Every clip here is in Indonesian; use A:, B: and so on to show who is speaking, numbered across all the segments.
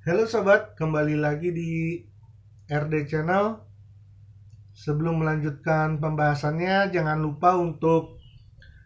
A: Halo sobat, kembali lagi di RD Channel. Sebelum melanjutkan pembahasannya, jangan lupa untuk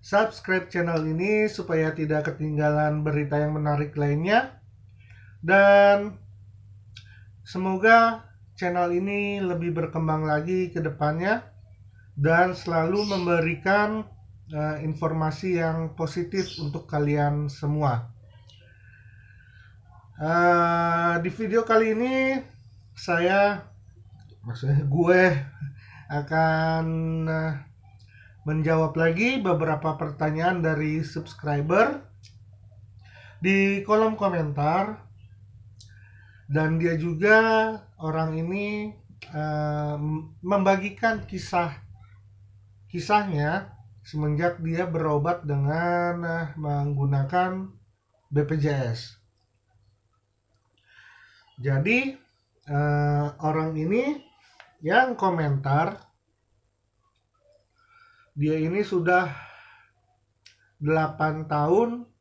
A: subscribe channel ini supaya tidak ketinggalan berita yang menarik lainnya. Dan semoga channel ini lebih berkembang lagi ke depannya dan selalu memberikan informasi yang positif untuk kalian semua. Di video kali ini maksudnya gue akan menjawab lagi beberapa pertanyaan dari subscriber di kolom komentar. Dan dia juga, orang ini membagikan kisahnya semenjak dia berobat dengan menggunakan BPJS. Jadi orang ini yang komentar, dia ini sudah 8 tahun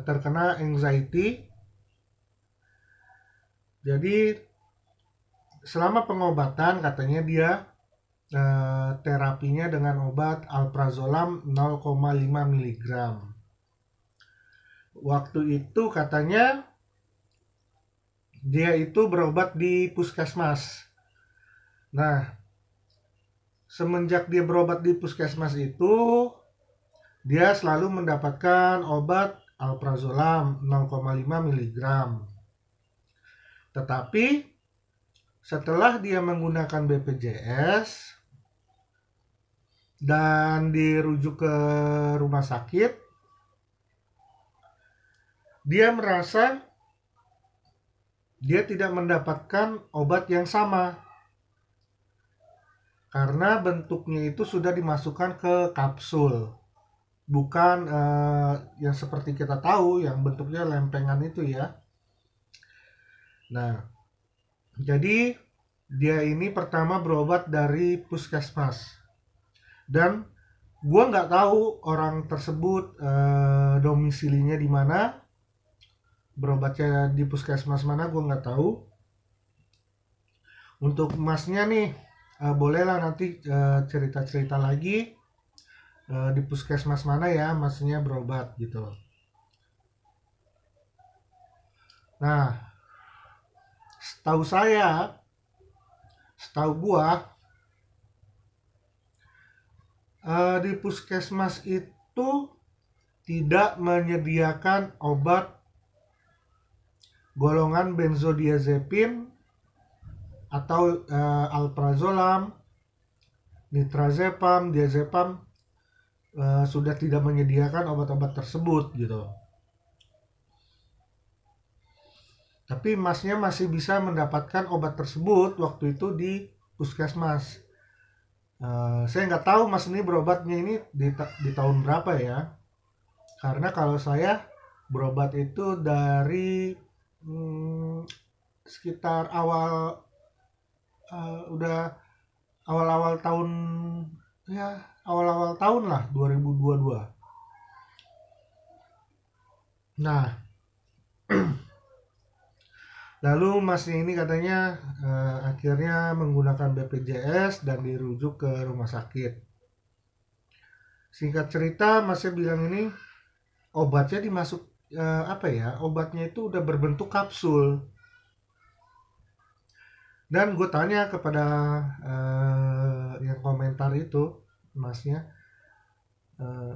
A: terkena anxiety. Jadi selama pengobatan katanya dia terapinya dengan obat alprazolam 0,5 mg. Waktu itu katanya dia itu berobat di puskesmas. Nah, semenjak dia berobat di puskesmas itu, dia selalu mendapatkan obat alprazolam 0,5 mg. Tetapi setelah dia menggunakan BPJS dan dirujuk ke rumah sakit, dia merasa dia tidak mendapatkan obat yang sama karena bentuknya itu sudah dimasukkan ke kapsul, bukan yang seperti kita tahu yang bentuknya lempengan itu ya. Nah, jadi dia ini pertama berobat dari puskesmas, dan gue nggak tahu orang tersebut domisilinya di mana, berobatnya di puskesmas mana gue nggak tahu. Untuk masnya nih, bolehlah nanti cerita-cerita lagi di puskesmas mana ya masnya berobat gitu. Nah, setahu gua di puskesmas itu tidak menyediakan obat golongan benzodiazepin atau alprazolam, nitrazepam, diazepam, sudah tidak menyediakan obat-obat tersebut gitu. Tapi masnya masih bisa mendapatkan obat tersebut waktu itu di puskesmas. Saya nggak tahu mas ini berobatnya ini di tahun berapa ya. Karena kalau saya berobat itu dari sekitar udah awal-awal tahun, ya awal-awal tahun lah 2022. Nah, lalu masnya ini katanya akhirnya menggunakan BPJS dan dirujuk ke rumah sakit. Singkat cerita, masnya bilang ini obatnya obatnya itu udah berbentuk kapsul. Dan gue tanya kepada yang komentar itu, masnya,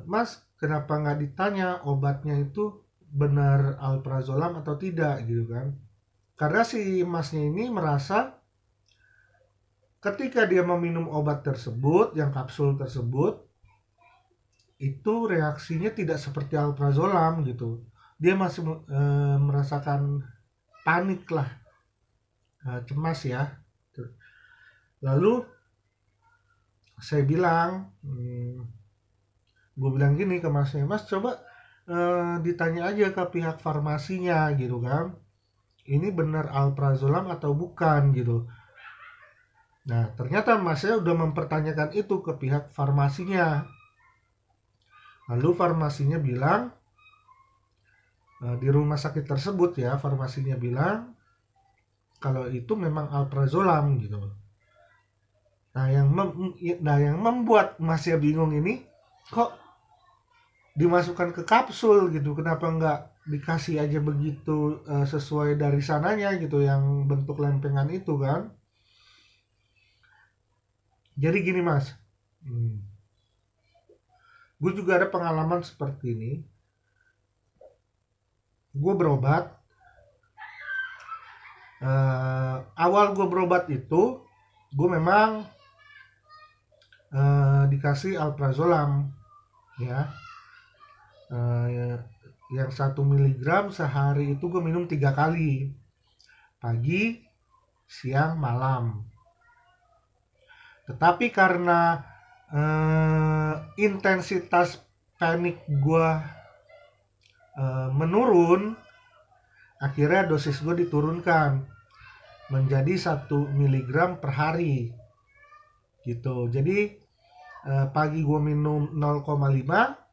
A: mas kenapa nggak ditanya obatnya itu benar alprazolam atau tidak gitu kan. Karena si masnya ini merasa ketika dia meminum obat tersebut, yang kapsul tersebut, itu reaksinya tidak seperti alprazolam gitu. Dia masih merasakan panik lah, cemas ya. Lalu saya bilang, gue bilang gini ke masnya, mas coba ditanya aja ke pihak farmasinya gitu kan. Ini benar alprazolam atau bukan gitu. Nah, ternyata masnya udah mempertanyakan itu ke pihak farmasinya. Lalu farmasinya bilang Di rumah sakit tersebut ya, farmasinya bilang kalau itu memang alprazolam gitu. Nah yang membuat Masnya bingung ini, kok dimasukkan ke kapsul gitu, kenapa nggak dikasih aja begitu, sesuai dari sananya gitu, yang bentuk lempengan itu kan. Jadi gini Mas, gue juga ada pengalaman seperti ini. Gue berobat, awal gue berobat itu gue memang dikasih alprazolam ya. Yang 1 mg sehari itu gue minum 3 kali, pagi, siang, malam. Tetapi karena intensitas panik gue menurun, akhirnya dosis gue diturunkan menjadi 1 mg per hari gitu. Jadi pagi gue minum 0,5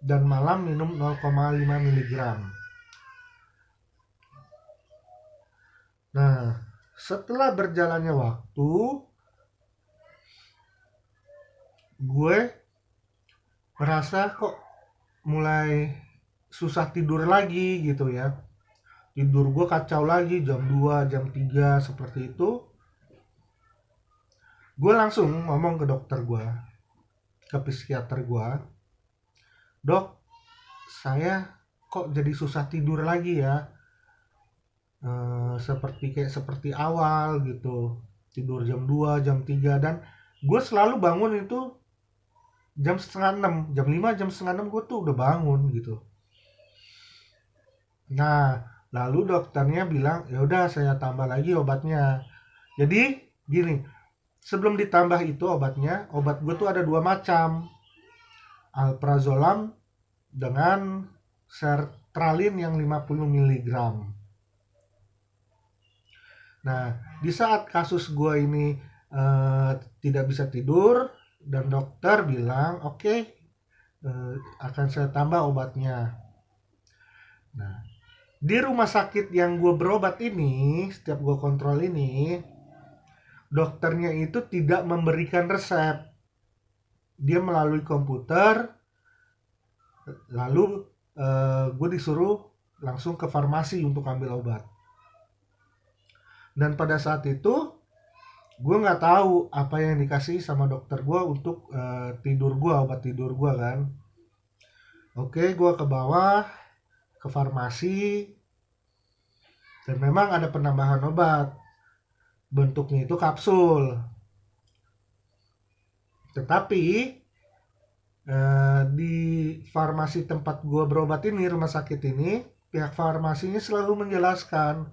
A: dan malam minum 0,5 mg. Nah, setelah berjalannya waktu, gue merasa kok mulai susah tidur lagi gitu ya. Tidur gue kacau lagi, jam 2, jam 3 seperti itu. Gue langsung ngomong ke dokter gue, ke psikiater gue, "Dok, saya kok jadi susah tidur lagi ya, seperti awal gitu, tidur jam 2, jam 3, dan gue selalu bangun itu jam setengah 6, jam 5, jam setengah 6 gue tuh udah bangun gitu." Nah, lalu dokternya bilang, "Ya udah saya tambah lagi obatnya." Jadi gini, sebelum ditambah itu obatnya, obat gue tuh ada 2 macam, alprazolam dengan sertralin yang 50 mg. Nah, di saat kasus gue ini tidak bisa tidur, dan dokter bilang, "Oke, akan saya tambah obatnya." Nah, di rumah sakit yang gue berobat ini, setiap gue kontrol ini, dokternya itu tidak memberikan resep. Dia melalui komputer, lalu gue disuruh langsung ke farmasi untuk ambil obat. Dan pada saat itu gue nggak tahu apa yang dikasih sama dokter gue untuk tidur gue, obat tidur gue kan. Oke, gue ke bawah ke farmasi, dan memang ada penambahan obat, bentuknya itu kapsul. Tetapi di farmasi tempat gue berobat ini, rumah sakit ini, pihak farmasinya selalu menjelaskan,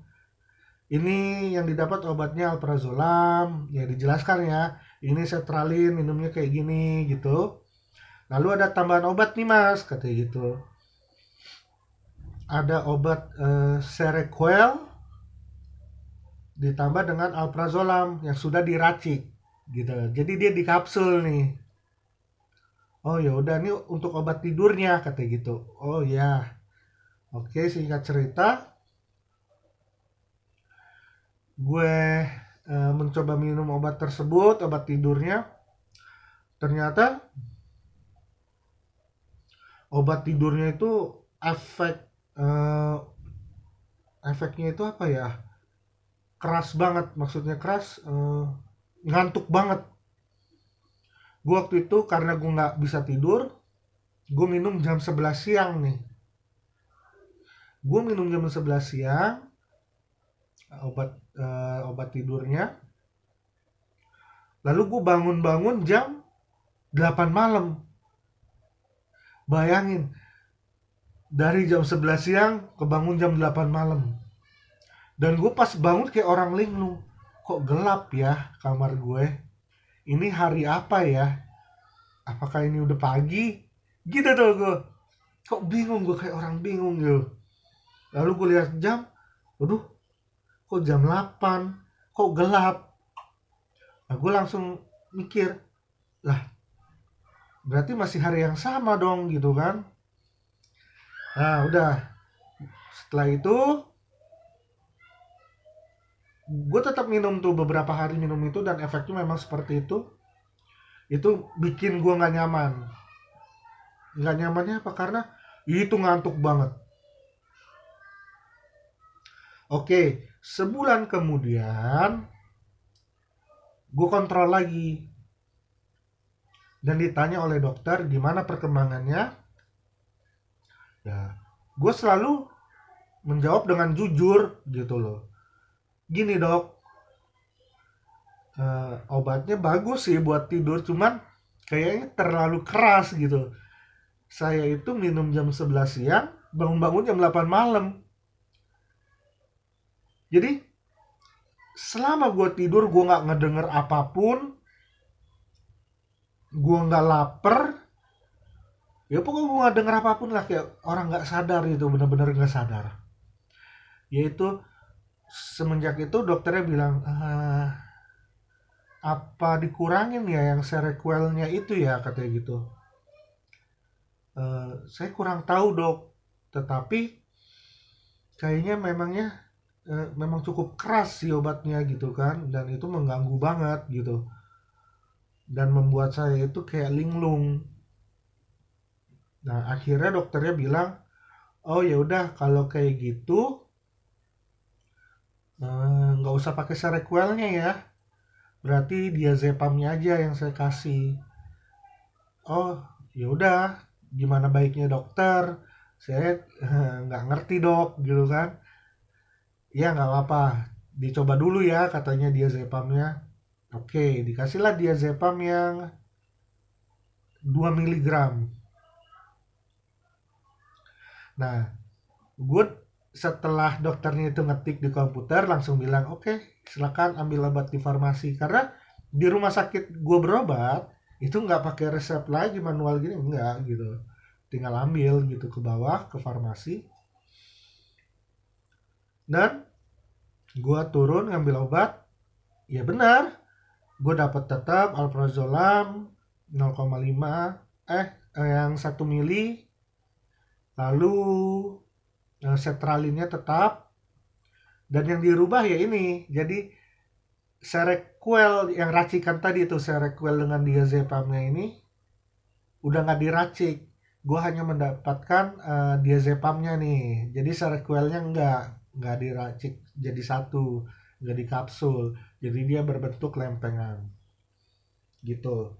A: ini yang didapat obatnya alprazolam, ya dijelaskan ya, ini sertralin, minumnya kayak gini gitu. Lalu ada tambahan obat nih Mas, katanya gitu. Ada obat Serequel ditambah dengan alprazolam yang sudah diracik gitu. Jadi dia di kapsul nih. "Oh ya udah, nih untuk obat tidurnya," katanya gitu. Oh ya. Oke, singkat cerita, gue mencoba minum obat tersebut, obat tidurnya. Ternyata obat tidurnya itu eh, efeknya itu apa ya? Keras banget, maksudnya keras, ngantuk banget. Gue waktu itu karena gue nggak bisa tidur, gue minum jam 11 siang nih. Gue minum jam 11 siang obat tidurnya. Lalu gue bangun-bangun jam 8 malam. Bayangin, dari jam 11 siang kebangun jam 8 malam. Dan gue pas bangun kayak orang linglung. Kok gelap ya kamar gue? Ini hari apa ya? Apakah ini udah pagi? Gitu tuh gue. Kok bingung, gue kayak orang bingung gitu. Lalu gue lihat jam, waduh, kok jam 8? Kok gelap? Nah, gue langsung mikir, lah, berarti masih hari yang sama dong gitu kan. Nah, udah, Setelah itu gue tetap minum tuh beberapa hari minum itu, dan efeknya memang seperti itu bikin gue nggak nyamannya apa, karena itu ngantuk banget. Oke, sebulan kemudian gue kontrol lagi dan ditanya oleh dokter gimana perkembangannya. Ya, gue selalu menjawab dengan jujur gitu loh. Gini dok, obatnya bagus sih buat tidur, cuman kayaknya terlalu keras gitu. Saya itu minum jam 11 siang, bangun-bangun jam 8 malam. Jadi selama gue tidur, gue nggak ngedenger apapun, gue nggak lapar, ya pokoknya gue nggak denger apapun lah, kayak orang nggak sadar itu, bener-bener nggak sadar. Yaitu semenjak itu dokternya bilang, apa dikurangin ya yang serequelnya itu ya, katanya gitu. Saya kurang tahu dok, tetapi kayaknya memang cukup keras sih obatnya gitu kan, dan itu mengganggu banget gitu, dan membuat saya itu kayak linglung. Nah akhirnya dokternya bilang, oh ya udah kalau kayak gitu nggak usah pakai serequelnya ya, berarti diazepamnya aja yang saya kasih. Oh ya udah, gimana baiknya dokter, saya nggak ngerti dok gitu kan. Ya nggak apa-apa, dicoba dulu ya katanya diazepamnya. Oke, dikasihlah diazepam yang 2 miligram. Nah, gue setelah dokternya itu ngetik di komputer langsung bilang, oke, silakan ambil obat di farmasi. Karena di rumah sakit gue berobat itu nggak pakai resep lagi manual gini, enggak gitu, tinggal ambil gitu ke bawah ke farmasi. Dan gue turun ngambil obat, ya benar, gue dapat tetap alprazolam 0,5 yang 1 mili, lalu sertralinnya tetap, dan yang dirubah ya ini, jadi Serequel yang racikan tadi itu, Serequel dengan diazepamnya ini udah nggak diracik. Gue hanya mendapatkan diazepamnya nih, jadi Serequelnya nggak diracik jadi satu, nggak di kapsul, jadi dia berbentuk lempengan gitu.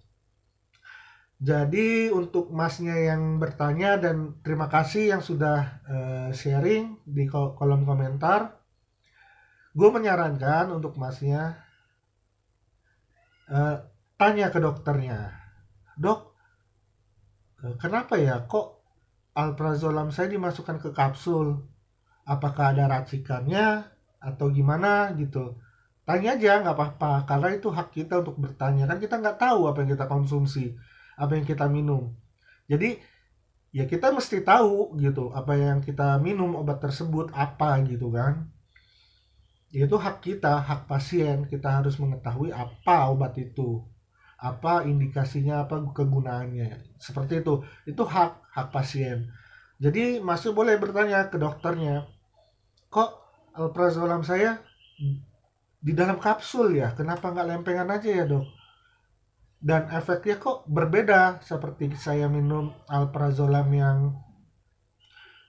A: Jadi untuk masnya yang bertanya, dan terima kasih yang sudah sharing di kolom komentar, gue menyarankan untuk masnya tanya ke dokternya, dok, kenapa ya kok alprazolam saya dimasukkan ke kapsul? Apakah ada racikannya atau gimana gitu? Tanya aja, nggak apa-apa, karena itu hak kita untuk bertanya, kan kita nggak tahu apa yang kita konsumsi, apa yang kita minum. Jadi ya kita mesti tahu gitu apa yang kita minum, obat tersebut apa gitu kan. Itu hak kita, hak pasien, kita harus mengetahui apa obat itu, apa indikasinya, apa kegunaannya, seperti itu hak pasien. Jadi masih boleh bertanya ke dokternya, kok alprazolam saya di dalam kapsul ya, kenapa nggak lempengan aja ya dok, dan efeknya kok berbeda seperti saya minum alprazolam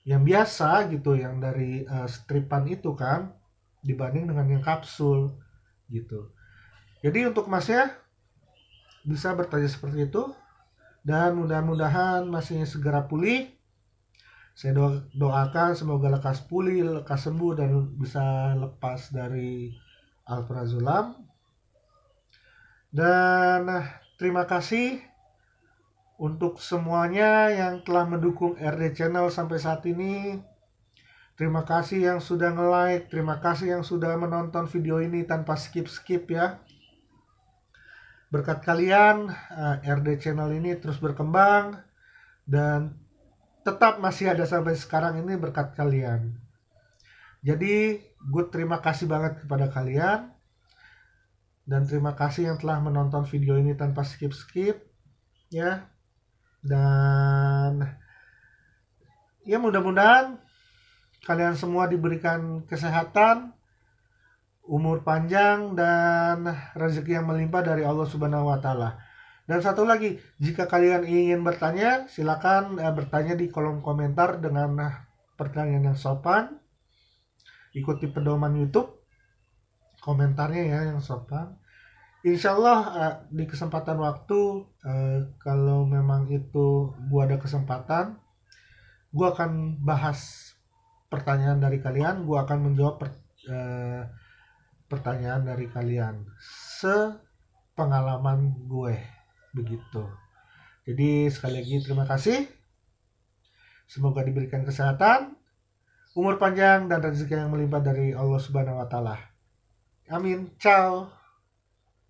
A: yang biasa gitu, yang dari stripan itu kan, dibanding dengan yang kapsul gitu. Jadi untuk masnya bisa bertanya seperti itu, dan mudah-mudahan masnya segera pulih. Saya doakan semoga lekas pulih, lekas sembuh, dan bisa lepas dari alprazolam. Dan terima kasih untuk semuanya yang telah mendukung RD Channel sampai saat ini. Terima kasih yang sudah nge-like, terima kasih yang sudah menonton video ini tanpa skip-skip ya. Berkat kalian, RD Channel ini terus berkembang dan tetap masih ada sampai sekarang ini berkat kalian. Jadi, gue terima kasih banget kepada kalian. Dan terima kasih yang telah menonton video ini tanpa skip-skip ya. Dan ya mudah-mudahan kalian semua diberikan kesehatan, umur panjang, dan rezeki yang melimpah dari Allah Subhanahu wa Ta'ala. Dan satu lagi, jika kalian ingin bertanya, silakan bertanya di kolom komentar dengan pertanyaan yang sopan. Ikuti pedoman YouTube, komentarnya ya yang sopan. Insya Allah di kesempatan waktu, kalau memang itu gua ada kesempatan, gua akan bahas pertanyaan dari kalian, gua akan menjawab pertanyaan dari kalian sepengalaman gue begitu. Jadi sekali lagi terima kasih. Semoga diberikan kesehatan, umur panjang, dan rezeki yang melimpah dari Allah Subhanahu wa Ta'ala. Amin. Ciao.